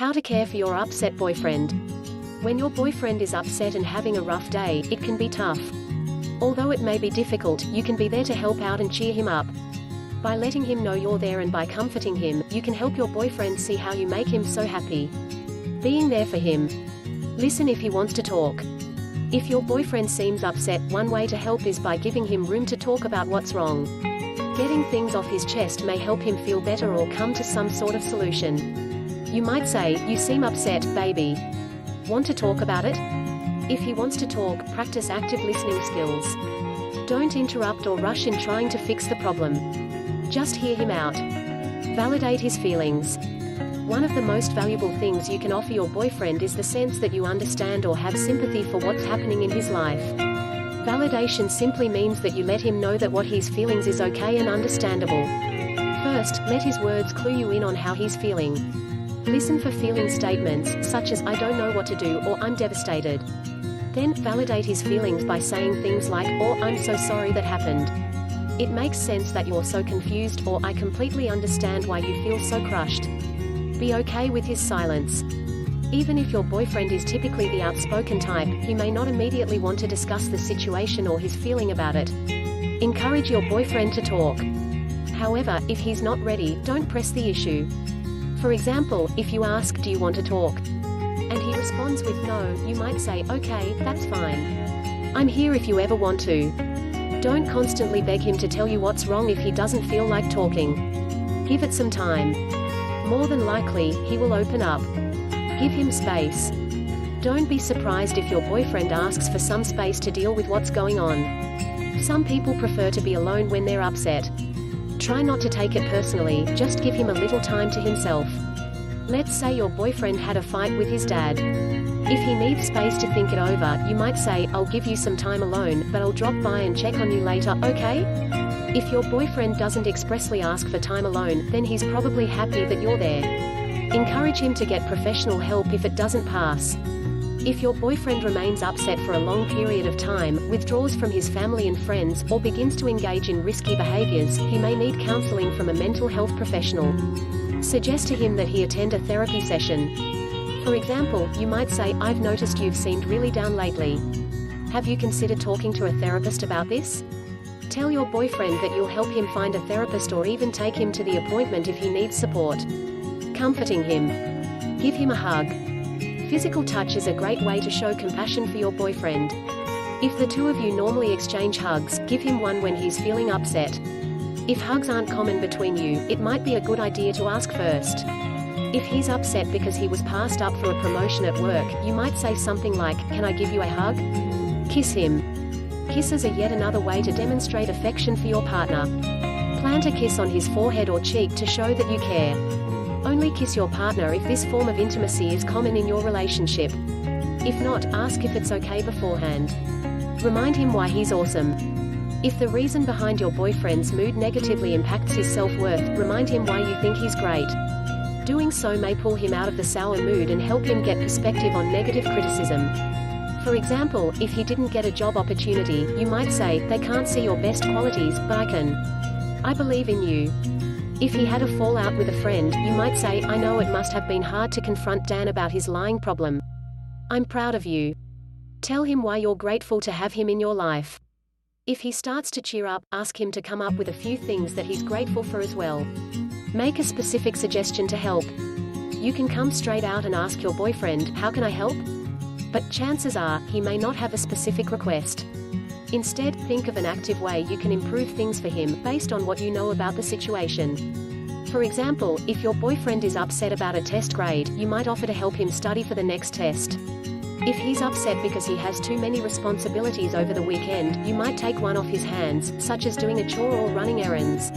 How to care for your upset boyfriend. When your boyfriend is upset and having a rough day, it can be tough. Although it may be difficult, you can be there to help out and cheer him up. By letting him know you're there and by comforting him, you can help your boyfriend see how you make him so happy. Being there for him. Listen if he wants to talk. If your boyfriend seems upset, one way to help is by giving him room to talk about what's wrong. Getting things off his chest may help him feel better or come to some sort of solution. You might say, "You seem upset, baby. Want to talk about it?" If he wants to talk, practice active listening skills. Don't interrupt or rush in trying to fix the problem. Just hear him out. Validate his feelings. One of the most valuable things you can offer your boyfriend is the sense that you understand or have sympathy for what's happening in his life. Validation simply means that you let him know that what he's feeling is okay and understandable. First, let his words clue you in on how he's feeling. Listen for feeling statements, such as "I don't know what to do" or "I'm devastated." Then, validate his feelings by saying things like, or "I'm so sorry that happened. It makes sense that you're so confused," or "I completely understand why you feel so crushed." Be okay with his silence. Even if your boyfriend is typically the outspoken type, he may not immediately want to discuss the situation or his feeling about it. Encourage your boyfriend to talk. However, if he's not ready, don't press the issue. For example, if you ask, "Do you want to talk?" and he responds with no, you might say, "Okay, that's fine. I'm here if you ever want to." Don't constantly beg him to tell you what's wrong if he doesn't feel like talking. Give it some time. More than likely, he will open up. Give him space. Don't be surprised if your boyfriend asks for some space to deal with what's going on. Some people prefer to be alone when they're upset. Try not to take it personally, just give him a little time to himself. Let's say your boyfriend had a fight with his dad. If he needs space to think it over, you might say, "I'll give you some time alone, but I'll drop by and check on you later, okay?" If your boyfriend doesn't expressly ask for time alone, then he's probably happy that you're there. Encourage him to get professional help if it doesn't pass. If your boyfriend remains upset for a long period of time, withdraws from his family and friends, or begins to engage in risky behaviors, he may need counseling from a mental health professional. Suggest to him that he attend a therapy session. For example, you might say, "I've noticed you've seemed really down lately. Have you considered talking to a therapist about this?" Tell your boyfriend that you'll help him find a therapist or even take him to the appointment if he needs support. Comforting him. Give him a hug. Physical touch is a great way to show compassion for your boyfriend. If the two of you normally exchange hugs, give him one when he's feeling upset. If hugs aren't common between you, it might be a good idea to ask first. If he's upset because he was passed up for a promotion at work, you might say something like, "Can I give you a hug?" Kiss him. Kisses are yet another way to demonstrate affection for your partner. Plant a kiss on his forehead or cheek to show that you care. Only kiss your partner if this form of intimacy is common in your relationship. If not, ask if it's okay beforehand. Remind him why he's awesome. If the reason behind your boyfriend's mood negatively impacts his self-worth, remind him why you think he's great. Doing so may pull him out of the sour mood and help him get perspective on negative criticism. For example, if he didn't get a job opportunity, you might say, "They can't see your best qualities, but I can. I believe in you." If he had a fallout with a friend, you might say, "I know it must have been hard to confront Dan about his lying problem. I'm proud of you." Tell him why you're grateful to have him in your life. If he starts to cheer up, ask him to come up with a few things that he's grateful for as well. Make a specific suggestion to help. You can come straight out and ask your boyfriend, "How can I help?" But chances are, he may not have a specific request. Instead, think of an active way you can improve things for him, based on what you know about the situation. For example, if your boyfriend is upset about a test grade, you might offer to help him study for the next test. If he's upset because he has too many responsibilities over the weekend, you might take one off his hands, such as doing a chore or running errands.